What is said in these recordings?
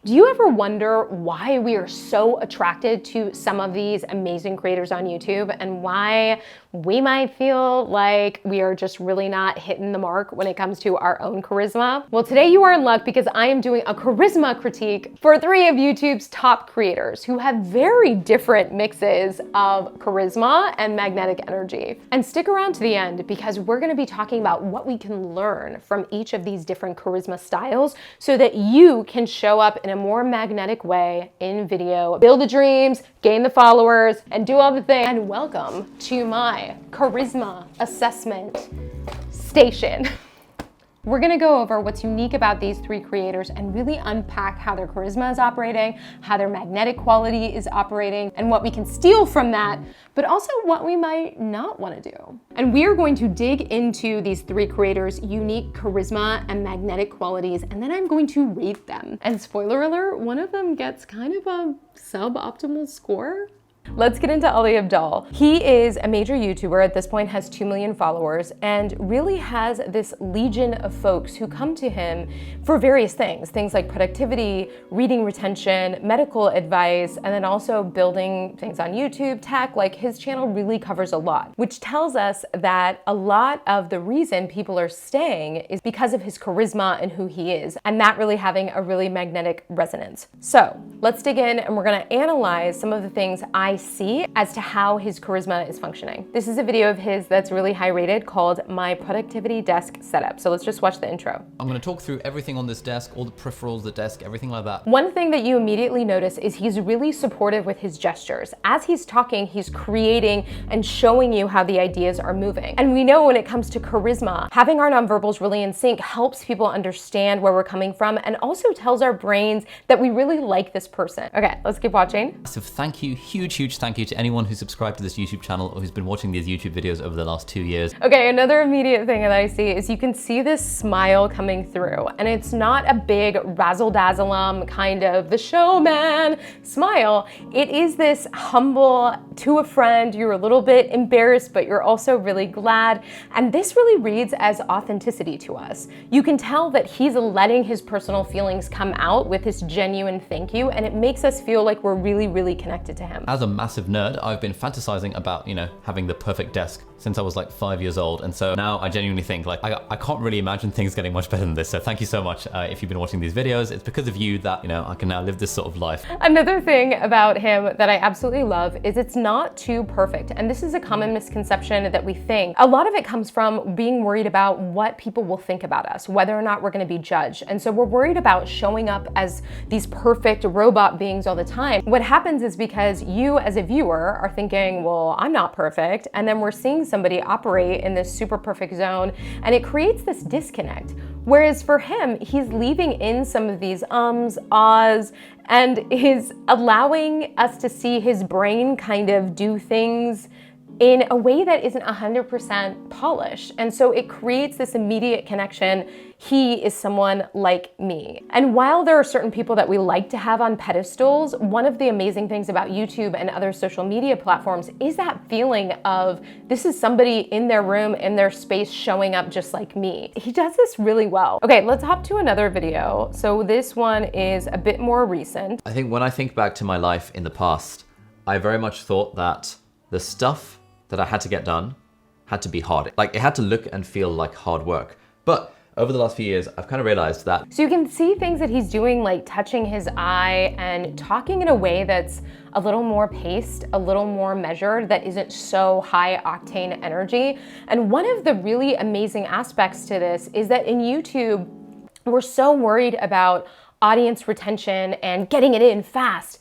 Do you ever wonder why we are so attracted to some of these amazing creators on YouTube and why we might feel like we are just really not hitting the mark when it comes to our own charisma? Well, today you are in luck because I am doing a charisma critique for 3 of YouTube's top creators who have very different mixes of charisma and magnetic energy. And stick around to the end because we're going to be talking about what we can learn from each of these different charisma styles so that you can show up in a more magnetic way in video, build the dreams, gain the followers, and do all the things. And welcome to my charisma assessment station. We're gonna go over what's unique about these 3 creators and really unpack how their charisma is operating, how their magnetic quality is operating, and what we can steal from that, but also what we might not wanna do. And we are going to dig into these 3 creators' unique charisma and magnetic qualities, and then I'm going to rate them. And spoiler alert, one of them gets kind of a suboptimal score. Let's get into Ali Abdaal. He is a major YouTuber, at this point has 2 million followers, and really has this legion of folks who come to him for various things like productivity, reading retention, medical advice, and then also building things on YouTube, tech. Like, his channel really covers a lot, which tells us that a lot of the reason people are staying is because of his charisma and who he is, and that really having a really magnetic resonance. So let's dig in and we're gonna analyze some of the things I see as to how his charisma is functioning. This is a video of his that's really high rated called My Productivity Desk Setup. So let's just watch the intro. I'm gonna talk through everything on this desk, all the peripherals, the desk, everything like that. One thing that you immediately notice is he's really supportive with his gestures. As he's talking, he's creating and showing you how the ideas are moving. And we know when it comes to charisma, having our nonverbals really in sync helps people understand where we're coming from and also tells our brains that we really like this person. Okay, let's keep watching. Massive thank you, huge thank you to anyone who's subscribed to this YouTube channel or who's been watching these YouTube videos over the last 2 years. Okay, another immediate thing that I see is you can see this smile coming through, and it's not a big razzle-dazzle kind of the showman smile. It is this humble to a friend. You're a little bit embarrassed, but you're also really glad. And this really reads as authenticity to us. You can tell that he's letting his personal feelings come out with his genuine thank you, and it makes us feel like we're really connected to him. As a massive nerd, I've been fantasizing about, having the perfect desk since I was like 5 years old. And so now I genuinely think like, I can't really imagine things getting much better than this. So thank you so much. If you've been watching these videos, it's because of you that, I can now live this sort of life. Another thing about him that I absolutely love is it's not too perfect. And this is a common misconception that we think. A lot of it comes from being worried about what people will think about us, whether or not we're gonna be judged. And so we're worried about showing up as these perfect robot beings all the time. What happens is because you as a viewer are thinking, well, I'm not perfect. And then we're seeing somebody operate in this super perfect zone and it creates this disconnect. Whereas for him, he's leaving in some of these ahs, and is allowing us to see his brain kind of do things in a way that isn't 100% polished. And so it creates this immediate connection. He is someone like me. And while there are certain people that we like to have on pedestals, one of the amazing things about YouTube and other social media platforms is that feeling of this is somebody in their room, in their space, showing up just like me. He does this really well. Okay, let's hop to another video. So this one is a bit more recent. I think when I think back to my life in the past, I very much thought that the stuff that I had to get done had to be hard. Like, it had to look and feel like hard work. But over the last few years, I've kind of realized that. So you can see things that he's doing, like touching his eye and talking in a way that's a little more paced, a little more measured, that isn't so high octane energy. And one of the really amazing aspects to this is that in YouTube, we're so worried about audience retention and getting it in fast.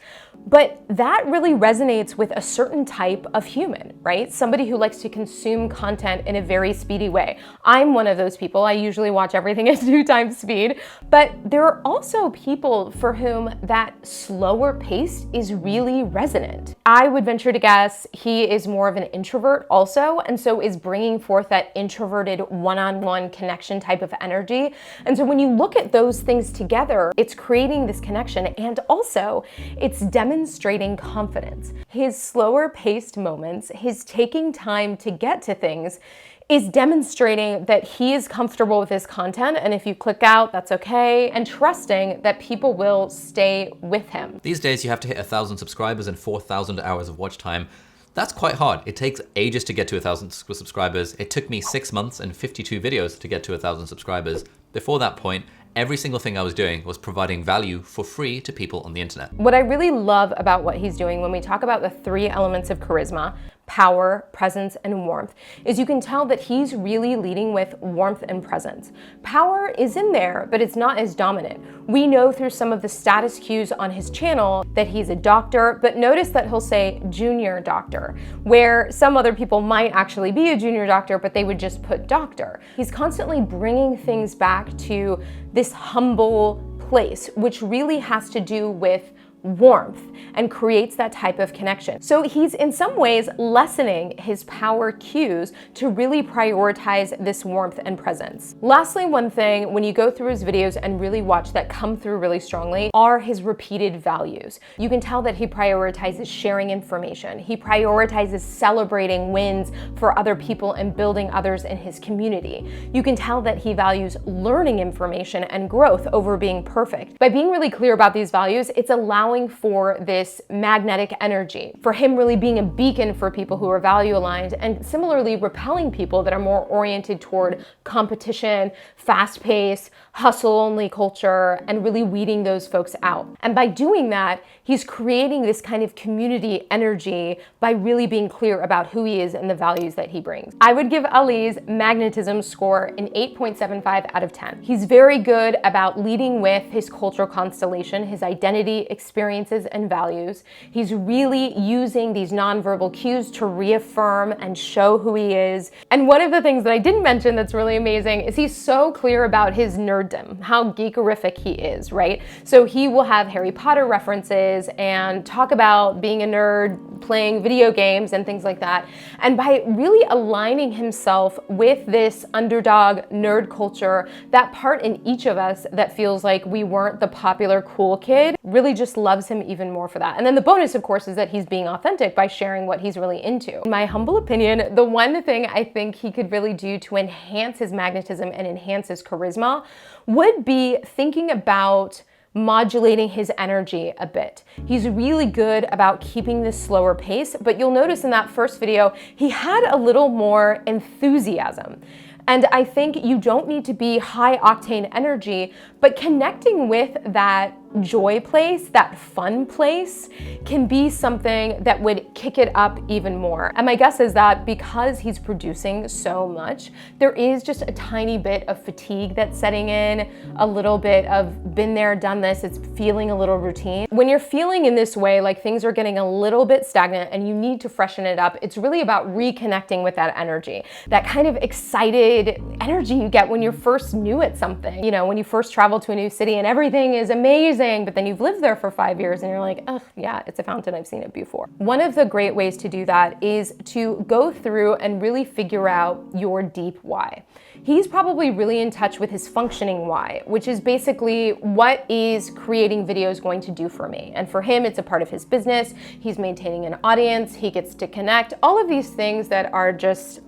But that really resonates with a certain type of human, right? Somebody who likes to consume content in a very speedy way. I'm one of those people. I usually watch everything at 2 times speed, but there are also people for whom that slower pace is really resonant. I would venture to guess he is more of an introvert also, and so is bringing forth that introverted one-on-one connection type of energy. And so when you look at those things together, it's creating this connection, and also it's demonstrating confidence. His slower paced moments, his taking time to get to things, is demonstrating that he is comfortable with his content, and if you click out, that's okay, and trusting that people will stay with him. These days you have to hit 1,000 subscribers and 4,000 hours of watch time. That's quite hard. It takes ages to get to 1,000 subscribers. It took me 6 months and 52 videos to get to 1,000 subscribers. Before that point, every single thing I was doing was providing value for free to people on the internet. What I really love about what he's doing when we talk about the 3 elements of charisma, power, presence, and warmth, is you can tell that he's really leading with warmth and presence. Power is in there, but it's not as dominant. We know through some of the status cues on his channel that he's a doctor, but notice that he'll say junior doctor, where some other people might actually be a junior doctor, but they would just put doctor. He's constantly bringing things back to this humble place, which really has to do with warmth and creates that type of connection. So he's in some ways lessening his power cues to really prioritize this warmth and presence. Lastly, one thing, when you go through his videos and really watch that come through really strongly, are his repeated values. You can tell that he prioritizes sharing information. He prioritizes celebrating wins for other people and building others in his community. You can tell that he values learning information and growth over being perfect. By being really clear about these values, it's allowing for this magnetic energy, for him really being a beacon for people who are value aligned, and similarly repelling people that are more oriented toward competition, fast pace, hustle only culture, and really weeding those folks out. And by doing that, he's creating this kind of community energy by really being clear about who he is and the values that he brings. I would give Ali's magnetism score an 8.75 out of 10. He's very good about leading with his cultural constellation, his identity, experiences, and values. He's really using these nonverbal cues to reaffirm and show who he is. And one of the things that I didn't mention that's really amazing is he's so clear about his nerddom, how geekerific he is, right? So he will have Harry Potter references and talk about being a nerd, playing video games and things like that. And by really aligning himself with this underdog nerd culture, that part in each of us that feels like we weren't the popular cool kid really just loves him even more for that. And then the bonus, of course, is that he's being authentic by sharing what he's really into. In my humble opinion, the one thing I think he could really do to enhance his magnetism and enhance his charisma would be thinking about modulating his energy a bit. He's really good about keeping this slower pace, but you'll notice in that first video, he had a little more enthusiasm. And I think you don't need to be high octane energy, but connecting with that joy place, that fun place, can be something that would kick it up even more. And my guess is that because he's producing so much, there is just a tiny bit of fatigue that's setting in, a little bit of been there, done this, it's feeling a little routine. When you're feeling in this way, like things are getting a little bit stagnant and you need to freshen it up, it's really about reconnecting with that energy, that kind of excited energy you get when you're first new at something. You know, when you first travel to a new city and everything is amazing, but then you've lived there for 5 years and you're like, oh yeah, it's a fountain, I've seen it before. One of the great ways to do that is to go through and really figure out your deep why. He's probably really in touch with his functioning why, which is basically what is creating videos going to do for me? And for him, it's a part of his business. He's maintaining an audience. He gets to connect. All of these things that are just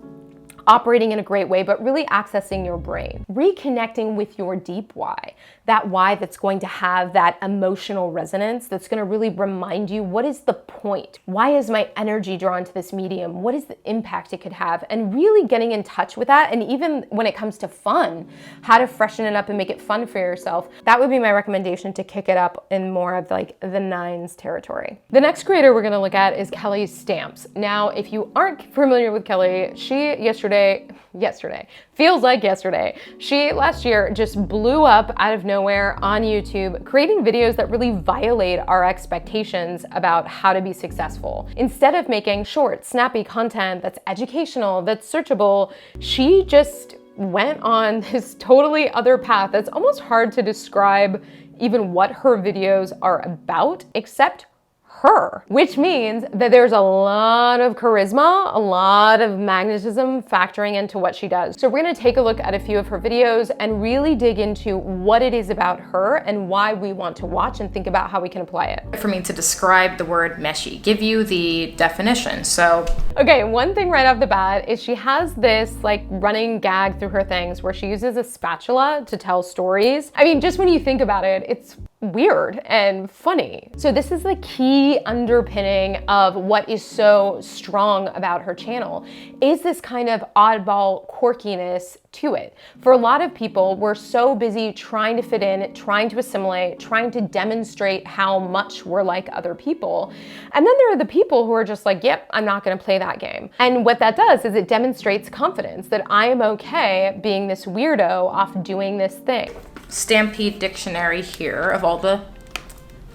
operating in a great way, but really accessing your brain. Reconnecting with your deep why, that why that's going to have that emotional resonance, that's gonna really remind you, what is the point? Why is my energy drawn to this medium? What is the impact it could have? And really getting in touch with that. And even when it comes to fun, how to freshen it up and make it fun for yourself, that would be my recommendation to kick it up in more of like the 9s territory. The next creator we're gonna look at is Kelly Stamps. Now, if you aren't familiar with Kelly, she feels like yesterday. She last year just blew up out of nowhere on YouTube, creating videos that really violate our expectations about how to be successful. Instead of making short, snappy content that's educational, that's searchable, she just went on this totally other path that's almost hard to describe even what her videos are about, except her, which means that there's a lot of charisma, a lot of magnetism factoring into what she does. So we're gonna take a look at a few of her videos and really dig into what it is about her and why we want to watch and think about how we can apply it. For me to describe the word meshy, give you the definition. So, okay, one thing right off the bat is she has this like running gag through her things where she uses a spatula to tell stories. I mean, just when you think about it, it's weird and funny. So this is the key underpinning of what is so strong about her channel, is this kind of oddball quirkiness to it. For a lot of people, we're so busy trying to fit in, trying to assimilate, trying to demonstrate how much we're like other people. And then there are the people who are just like, yep, I'm not gonna play that game. And what that does is it demonstrates confidence that I am okay being this weirdo off doing this thing. Stampede dictionary here of all the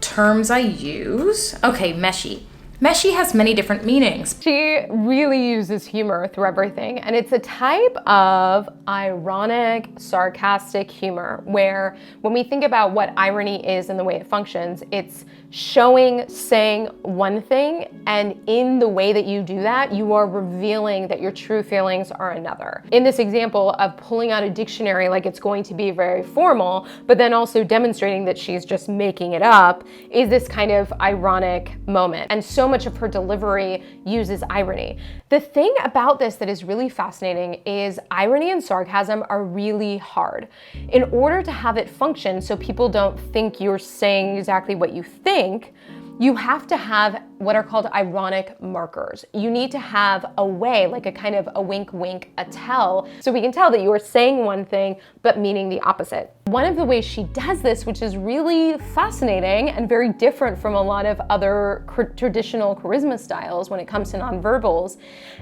terms I use. Okay, meshy. Meshy has many different meanings. She really uses humor through everything, and it's a type of ironic, sarcastic humor where when we think about what irony is and the way it functions, it's saying one thing, and in the way that you do that, you are revealing that your true feelings are another. In this example of pulling out a dictionary like it's going to be very formal, but then also demonstrating that she's just making it up, is this kind of ironic moment. And so much of her delivery uses irony. The thing about this that is really fascinating is irony and sarcasm are really hard. In order to have it function so people don't think you're saying exactly what you think, you have to have what are called ironic markers. You need to have a way, like a kind of a wink, wink, a tell, so we can tell that you are saying one thing, but meaning the opposite. One of the ways she does this, which is really fascinating and very different from a lot of other traditional charisma styles when it comes to nonverbals,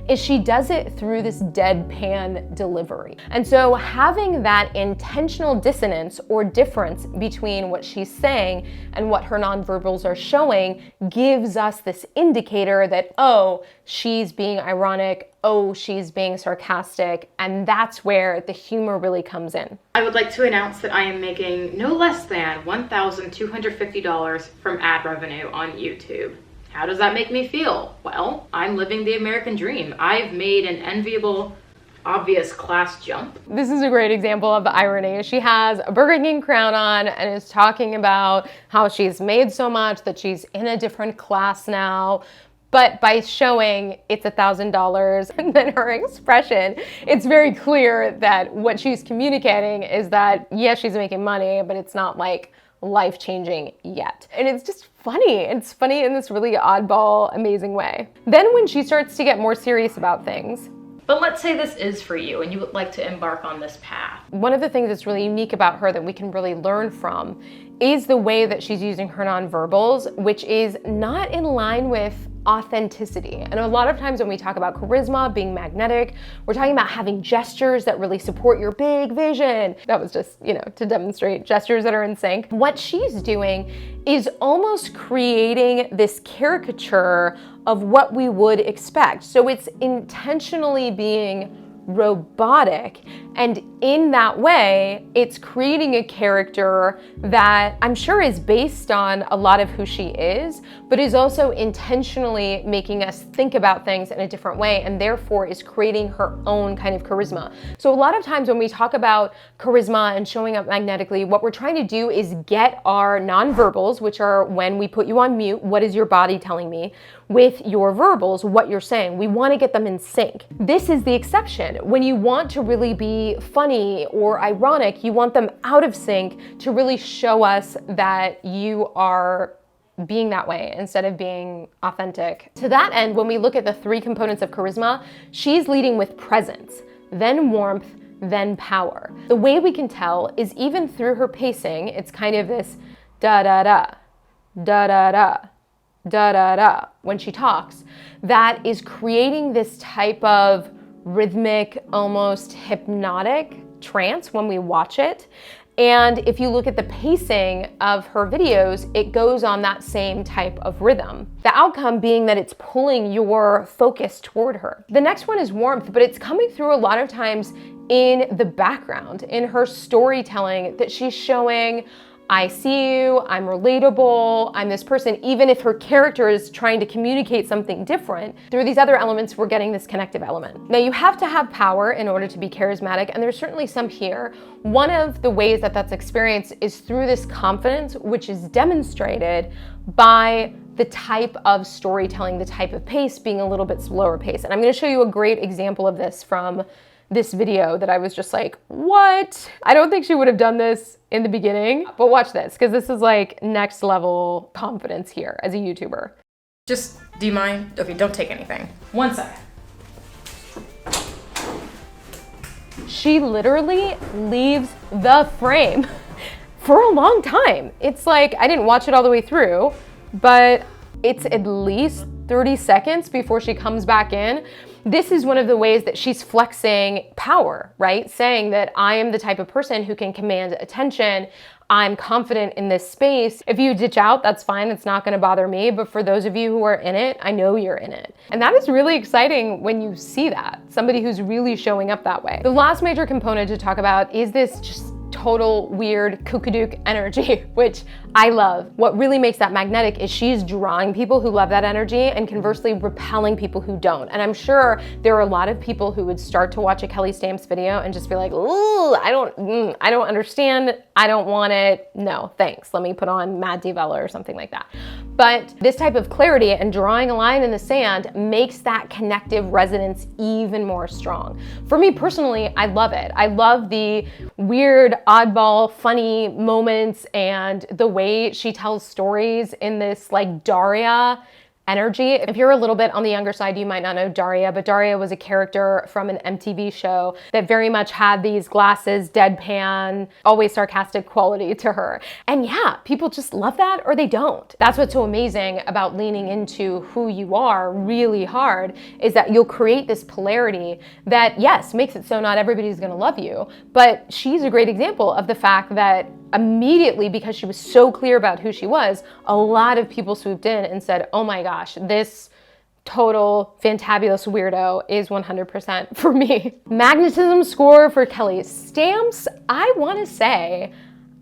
is she does it through this deadpan delivery. And so having that intentional dissonance or difference between what she's saying and what her nonverbals are showing gives us this indicator that, oh, she's being ironic, oh, she's being sarcastic, and that's where the humor really comes in. I would like to announce that I am making no less than $1,250 from ad revenue on YouTube. How does that make me feel? Well, I'm living the American dream. I've made an enviable, obvious class jump. This is a great example of the irony. She has a Burger King crown on and is talking about how she's made so much that she's in a different class now. But by showing it's $1,000 and then her expression, it's very clear that what she's communicating is that, yes, she's making money, but it's not like life-changing yet. And it's just funny. It's funny in this really oddball, amazing way. Then when she starts to get more serious about things, but let's say this is for you and you would like to embark on this path. one of the things that's really unique about her that we can really learn from is the way that she's using her nonverbals, which is not in line with authenticity. And a lot of times when we talk about charisma, being magnetic, we're talking about having gestures that really support your big vision. That was just, to demonstrate gestures that are in sync. What she's doing is almost creating this caricature of what we would expect. So it's intentionally being robotic, and in that way it's creating a character that I'm sure is based on a lot of who she is, but is also intentionally making us think about things in a different way, and therefore is creating her own kind of charisma. So a lot of times when we talk about charisma and showing up magnetically, what we're trying to do is get our nonverbals, which are when we put you on mute, what is your body telling me, with your verbals, what you're saying. We want to get them in sync. This is the exception. When you want to really be funny or ironic, you want them out of sync to really show us that you are being that way instead of being authentic. To that end, when we look at the three components of charisma, she's leading with presence, then warmth, then power. The way we can tell is even through her pacing, it's kind of this da-da-da, da-da-da, da-da-da when she talks, that is creating this type of rhythmic, almost hypnotic trance when we watch it. And if you look at the pacing of her videos, it goes on that same type of rhythm. The outcome being that it's pulling your focus toward her. The next one is warmth, but it's coming through a lot of times in the background, in her storytelling, that she's showing I see you, I'm relatable, I'm this person, even if her character is trying to communicate something different. Through these other elements, we're getting this connective element. Now, you have to have power in order to be charismatic, and there's certainly some here. One of the ways that that's experienced is through this confidence, which is demonstrated by the type of storytelling, the type of pace being a little bit slower pace. And I'm gonna show you a great example of this from this video that I was just like, what? I don't think she would have done this in the beginning, but watch this, because this is like next level confidence here as a YouTuber. Just, do you mind? Okay, don't take anything. 1 second. She literally leaves the frame for a long time. It's like, I didn't watch it all the way through, but it's at least 30 seconds before she comes back in. This is one of the ways that she's flexing power, right? Saying that I am the type of person who can command attention. I'm confident in this space. If you ditch out, that's fine. It's not gonna bother me. But for those of you who are in it, I know you're in it. And that is really exciting when you see that. Somebody who's really showing up that way. The last major component to talk about is this just total weird kookadook energy, which I love. What really makes that magnetic is she's drawing people who love that energy and conversely repelling people who don't. And I'm sure there are a lot of people who would start to watch a Kelly Stamps video and just be like, ooh, I don't understand. I don't want it. No, thanks. Let me put on Mad Divella or something like that. But this type of clarity and drawing a line in the sand makes that connective resonance even more strong. For me personally, I love it. I love the weird, oddball, funny moments and the way she tells stories in this like Daria energy. If you're a little bit on the younger side, you might not know Daria, but Daria was a character from an MTV show that very much had these glasses, deadpan, always sarcastic quality to her. And yeah, people just love that or they don't. That's what's so amazing about leaning into who you are really hard, is that you'll create this polarity that, yes, makes it so not everybody's gonna love you, but she's a great example of the fact that immediately, because she was so clear about who she was, a lot of people swooped in and said, oh my gosh, this total fantabulous weirdo is 100% for me. Magnetism score for Kelly Stamps, I wanna say,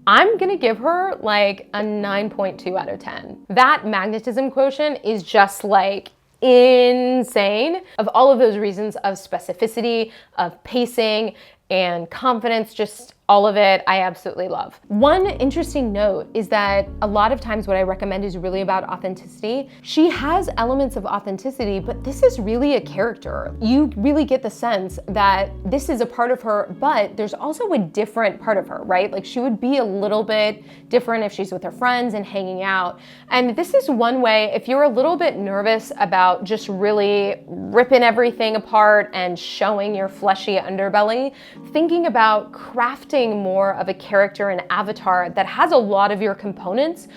I'm gonna give her like a 9.2 out of 10. That magnetism quotient is just like insane. Of all of those reasons of specificity, of pacing, and confidence, just all of it, I absolutely love. One interesting note is that a lot of times what I recommend is really about authenticity. She has elements of authenticity, but this is really a character. You really get the sense that this is a part of her, but there's also a different part of her, right? Like she would be a little bit different if she's with her friends and hanging out. And this is one way, if you're a little bit nervous about just really ripping everything apart and showing your fleshy underbelly, thinking about crafting more of a character and avatar that has a lot of your components,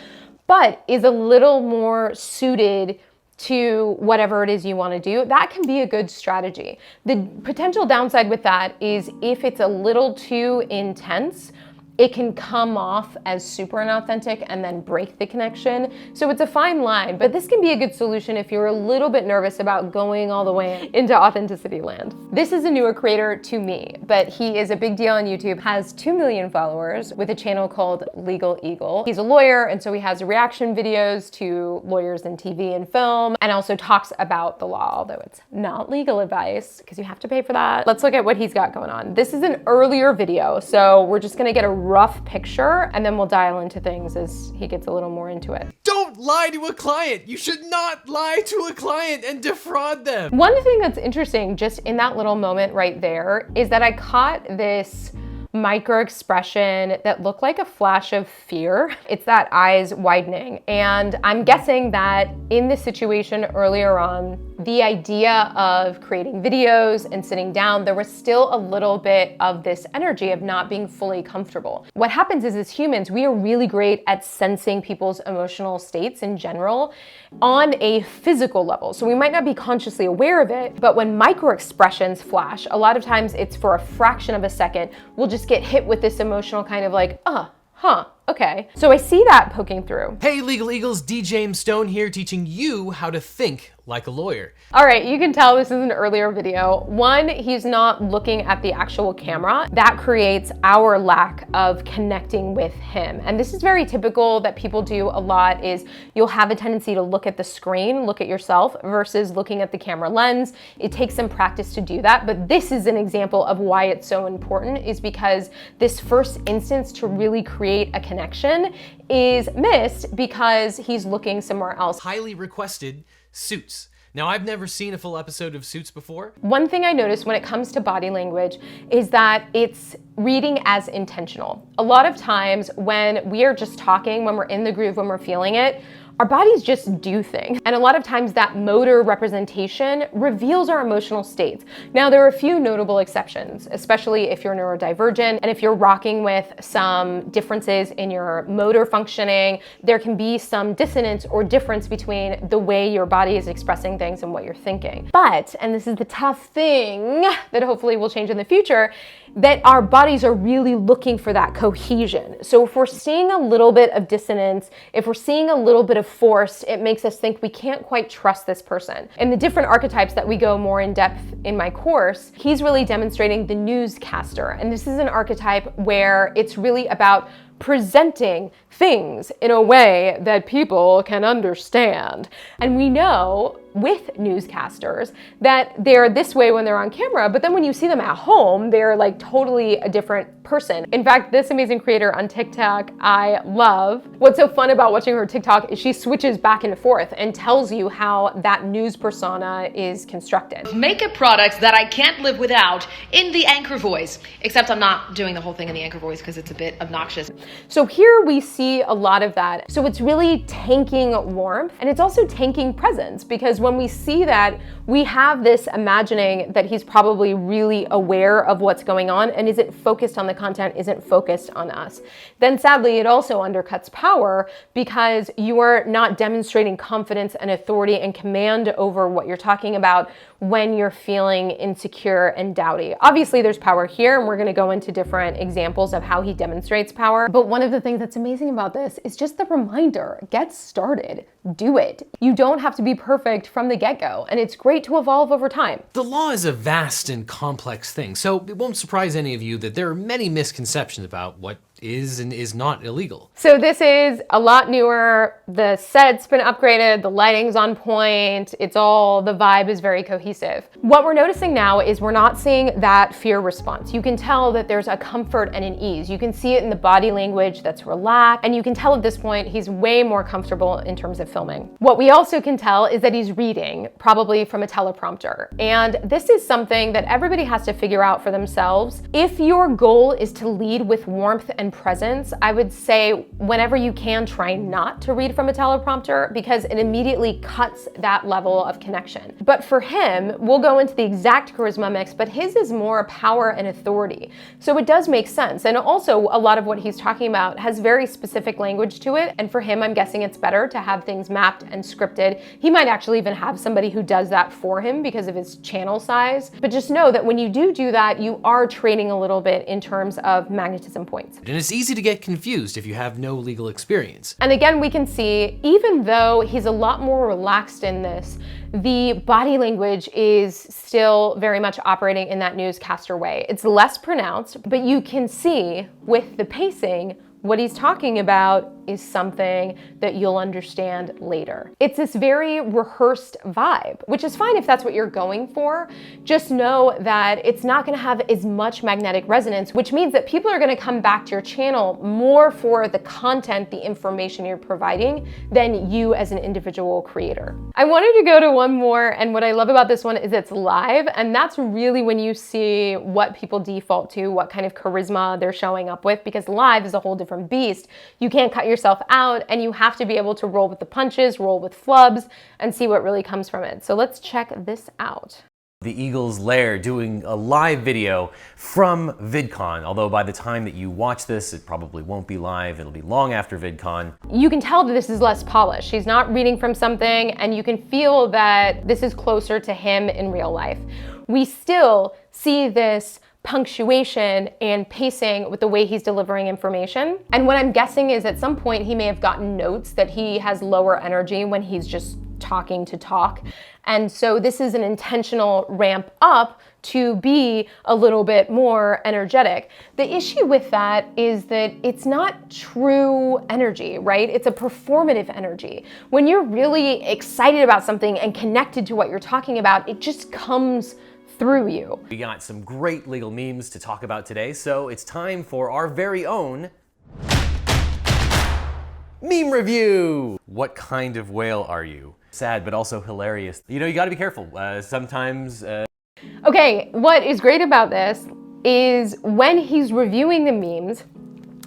but is a little more suited to whatever it is you want to do, that can be a good strategy. The potential downside with that is if it's a little too intense, it can come off as super inauthentic and then break the connection. So it's a fine line, but this can be a good solution if you're a little bit nervous about going all the way into authenticity land. This is a newer creator to me, but he is a big deal on YouTube, has 2 million followers with a channel called Legal Eagle. He's a lawyer, and so he has reaction videos to lawyers in TV and film, and also talks about the law, although it's not legal advice because you have to pay for that. Let's look at what he's got going on. This is an earlier video, so we're just gonna get a rough picture and then we'll dial into things as he gets a little more into it. Don't lie to a client. You should not lie to a client and defraud them. One thing that's interesting just in that little moment right there is that I caught this micro expression that looked like a flash of fear. It's that eyes widening. And I'm guessing that in this situation earlier on, the idea of creating videos and sitting down, there was still a little bit of this energy of not being fully comfortable. What happens is as humans, we are really great at sensing people's emotional states in general on a physical level. So we might not be consciously aware of it, but when micro expressions flash, a lot of times it's for a fraction of a second, we'll just get hit with this emotional kind of like, huh, okay. So I see that poking through. Hey Legal Eagles, D. James Stone here, teaching you how to think like a lawyer. All right, you can tell this is an earlier video. One, he's not looking at the actual camera. That creates our lack of connecting with him. And this is very typical that people do a lot, is you'll have a tendency to look at the screen, look at yourself, versus looking at the camera lens. It takes some practice to do that, but this is an example of why it's so important, is because this first instance to really create a connection is missed because he's looking somewhere else. Highly requested, Suits. Now, I've never seen a full episode of Suits before. One thing I noticed when it comes to body language is that it's reading as intentional. A lot of times when we are just talking, when we're in the groove, when we're feeling it, our bodies just do things. And a lot of times that motor representation reveals our emotional states. Now, there are a few notable exceptions, especially if you're neurodivergent and if you're rocking with some differences in your motor functioning, there can be some dissonance or difference between the way your body is expressing things and what you're thinking. But, and this is the tough thing that hopefully will change in the future, that our bodies are really looking for that cohesion. So if we're seeing a little bit of dissonance, if we're seeing a little bit of force, it makes us think we can't quite trust this person. In the different archetypes that we go more in depth in my course, he's really demonstrating the newscaster. And this is an archetype where it's really about presenting things in a way that people can understand. And we know with newscasters that they're this way when they're on camera, but then when you see them at home, they're like totally a different person. In fact, this amazing creator on TikTok, I love. What's so fun about watching her TikTok is she switches back and forth and tells you how that news persona is constructed. Makeup products that I can't live without in the anchor voice, except I'm not doing the whole thing in the anchor voice because it's a bit obnoxious. So here we see a lot of that. So it's really tanking warmth, and it's also tanking presence, because when we see that, we have this imagining that he's probably really aware of what's going on and isn't focused on the content, isn't focused on us. Then sadly, it also undercuts power because you are not demonstrating confidence and authority and command over what you're talking about when you're feeling insecure and doubty. Obviously, there's power here, and we're gonna go into different examples of how he demonstrates power. But one of the things that's amazing about this is just the reminder, get started, do it. You don't have to be perfect from the get-go, and it's great to evolve over time. The law is a vast and complex thing, so it won't surprise any of you that there are many misconceptions about what is and is not illegal. So this is a lot newer. The set's been upgraded, the lighting's on point, the vibe is very cohesive. What we're noticing now is we're not seeing that fear response. You can tell that there's a comfort and an ease. You can see it in the body language that's relaxed, and you can tell at this point he's way more comfortable in terms of filming. What we also can tell is that he's reading, probably from a teleprompter. And this is something that everybody has to figure out for themselves. If your goal is to lead with warmth and presence, I would say whenever you can, try not to read from a teleprompter because it immediately cuts that level of connection. But for him, we'll go into the exact charisma mix, but his is more power and authority. So it does make sense. And also a lot of what he's talking about has very specific language to it. And for him, I'm guessing it's better to have things mapped and scripted. He might actually even have somebody who does that for him because of his channel size. But just know that when you do that, you are trading a little bit in terms of magnetism points. And it's easy to get confused if you have no legal experience. And again, we can see, even though he's a lot more relaxed in this, the body language is still very much operating in that newscaster way. It's less pronounced, but you can see with the pacing, what he's talking about is something that you'll understand later. It's this very rehearsed vibe, which is fine if that's what you're going for. Just know that it's not gonna have as much magnetic resonance, which means that people are gonna come back to your channel more for the content, the information you're providing, than you as an individual creator. I wanted to go to one more, and what I love about this one is it's live, and that's really when you see what people default to, what kind of charisma they're showing up with, because live is a whole different beast. You can't cut yourself out, and you have to be able to roll with the punches, roll with flubs, and see what really comes from it. So let's check this out. The Eagle's Lair doing a live video from VidCon, although by the time that you watch this, it probably won't be live. It'll be long after VidCon. You can tell that this is less polished. She's not reading from something, and you can feel that this is closer to him in real life. We still see this punctuation and pacing with the way he's delivering information. And what I'm guessing is at some point he may have gotten notes that he has lower energy when he's just talking to talk. And so this is an intentional ramp up to be a little bit more energetic. The issue with that is that it's not true energy, right? It's a performative energy. When you're really excited about something and connected to what you're talking about, it just comes through you. We got some great legal memes to talk about today, so it's time for our very own meme review. What kind of whale are you? Sad, but also hilarious. You know, you gotta be careful. Sometimes... Okay, what is great about this is when he's reviewing the memes,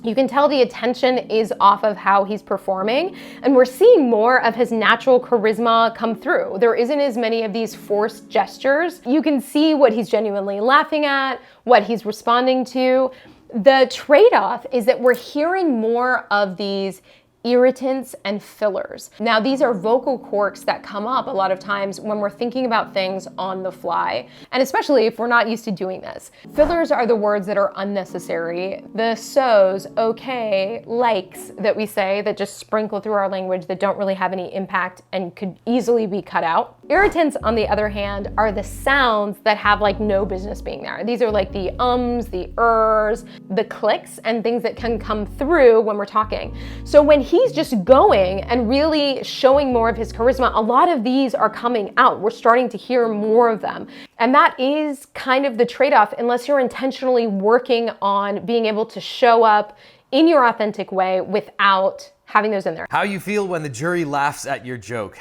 you can tell the attention is off of how he's performing, and we're seeing more of his natural charisma come through. There isn't as many of these forced gestures. You can see what he's genuinely laughing at, what he's responding to. The trade-off is that we're hearing more of these irritants and fillers. Now, these are vocal quirks that come up a lot of times when we're thinking about things on the fly, and especially if we're not used to doing this. Fillers are the words that are unnecessary. The so's, okay, likes that we say that just sprinkle through our language that don't really have any impact and could easily be cut out. Irritants, on the other hand, are the sounds that have like no business being there. These are like the ums, the ers, the clicks, and things that can come through when we're talking. So when he's just going and really showing more of his charisma, a lot of these are coming out. We're starting to hear more of them. And that is kind of the trade-off unless you're intentionally working on being able to show up in your authentic way without having those in there. How you feel when the jury laughs at your joke.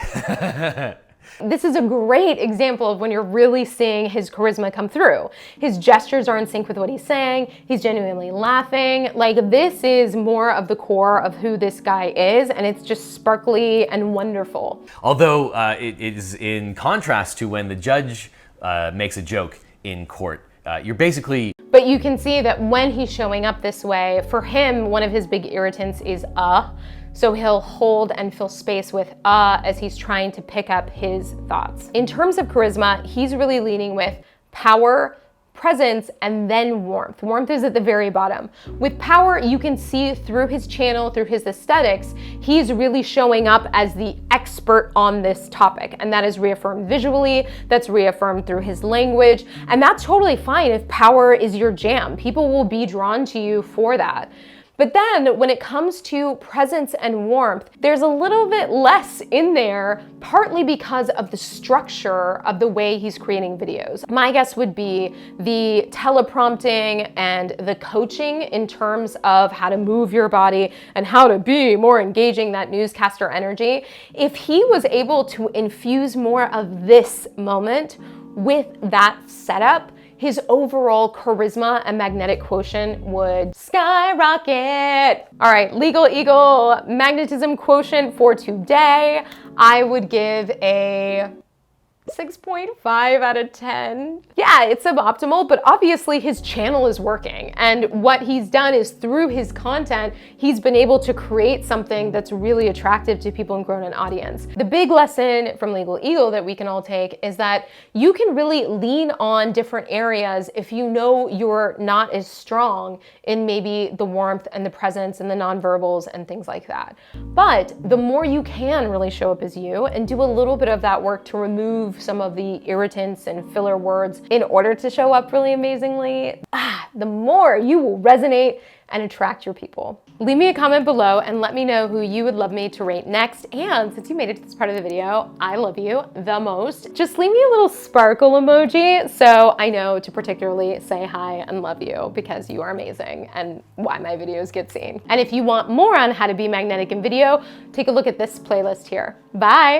This is a great example of when you're really seeing his charisma come through. His gestures are in sync with what he's saying. He's genuinely laughing. Like, this is more of the core of who this guy is, and it's just sparkly and wonderful. Although it is in contrast to when the judge makes a joke in court. You're basically... But you can see that when he's showing up this way, for him, one of his big irritants is so he'll hold and fill space with as he's trying to pick up his thoughts. In terms of charisma, he's really leaning with power, presence, and then warmth. Warmth is at the very bottom. With power, you can see through his channel, through his aesthetics, he's really showing up as the expert on this topic. And that is reaffirmed visually, that's reaffirmed through his language. And that's totally fine if power is your jam. People will be drawn to you for that. But then when it comes to presence and warmth, there's a little bit less in there, partly because of the structure of the way he's creating videos. My guess would be the teleprompting and the coaching in terms of how to move your body and how to be more engaging, that newscaster energy. If he was able to infuse more of this moment with that setup, his overall charisma and magnetic quotient would skyrocket. All right, Legal Eagle magnetism quotient for today, I would give a 6.5 out of 10. Yeah, it's suboptimal, but obviously his channel is working. And what he's done is through his content, he's been able to create something that's really attractive to people and grown an audience. The big lesson from Legal Eagle that we can all take is that you can really lean on different areas if you know you're not as strong in maybe the warmth and the presence and the nonverbals and things like that. But the more you can really show up as you and do a little bit of that work to remove some of the irritants and filler words in order to show up really amazingly, the more you will resonate and attract your people. Leave me a comment below and let me know who you would love me to rate next. And since you made it to this part of the video, I love you the most. Just leave me a little sparkle emoji so I know to particularly say hi and love you, because you are amazing and why my videos get seen. And if you want more on how to be magnetic in video, take a look at this playlist here. Bye.